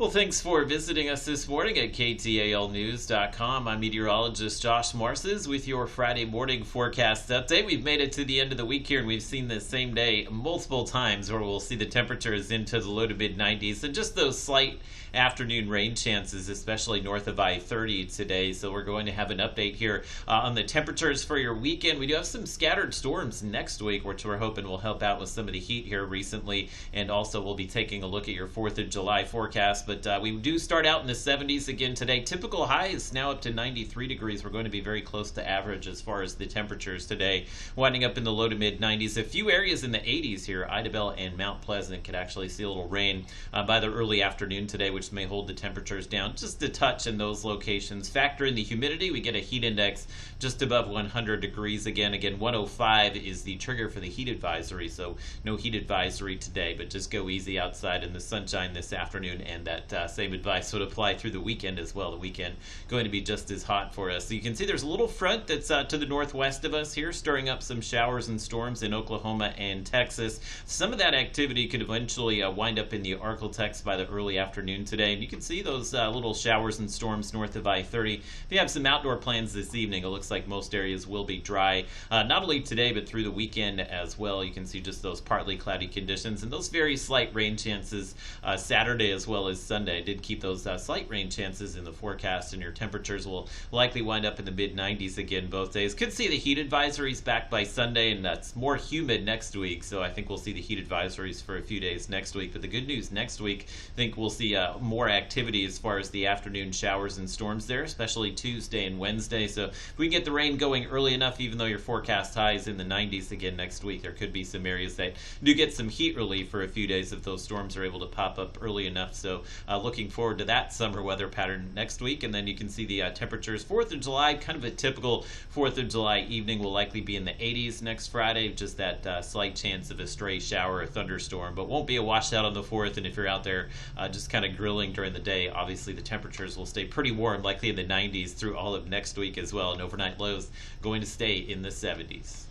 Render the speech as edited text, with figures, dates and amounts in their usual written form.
Well, thanks for visiting us this morning at KTALnews.com. I'm meteorologist Josh Marces with your Friday morning forecast update. We've made it to the end of the week here, and we've seen this same day multiple times where we'll see the temperatures into the low to mid 90s and just those slight afternoon rain chances, especially north of I-30 today. So we're going to have an update here on the temperatures for your weekend. We do have some scattered storms next week, which we're hoping will help out with some of the heat here recently. And also we'll be taking a look at your 4th of July forecast. But we do start out in the 70s again today. Typical highs now up to 93 degrees. We're going to be very close to average as far as the temperatures today, winding up in the low to mid 90s. A few areas in the 80s here. Idabel and Mount Pleasant could actually see a little rain by the early afternoon today, which may hold the temperatures down just a touch in those locations. Factor in the humidity. We get a heat index just above 100 degrees again. 105 is the trigger for the heat advisory, so no heat advisory today, but just go easy outside in the sunshine this afternoon, and that same advice would apply through the weekend as well. The weekend going to be just as hot for us. So you can see there's a little front that's to the northwest of us here, stirring up some showers and storms in Oklahoma and Texas. Some of that activity could eventually wind up in the Arklatex by the early afternoon today, and you can see those little showers and storms north of I-30. If you have some outdoor plans this evening, it looks like most areas will be dry, not only today but through the weekend as well. You can see just those partly cloudy conditions and those very slight rain chances Saturday as well as Sunday. I did keep those slight rain chances in the forecast, and your temperatures will likely wind up in the mid 90s again both days. Could see the heat advisories back by Sunday, and that's more humid next week, so I think we'll see the heat advisories for a few days next week. But the good news next week, I think we'll see more activity as far as the afternoon showers and storms there, especially Tuesday and Wednesday. So if we can get the rain going early enough, even though your forecast high is in the 90s again next week, there could be some areas that do get some heat relief for a few days if those storms are able to pop up early enough. So looking forward to that summer weather pattern next week. And then you can see the temperatures 4th of July, kind of a typical 4th of July evening, will likely be in the 80s next Friday. Just that slight chance of a stray shower or thunderstorm, but won't be a washout on the 4th. And if you're out there just kind of grilling during the day, obviously the temperatures will stay pretty warm, likely in the 90s through all of next week as well. And overnight lows going to stay in the 70s.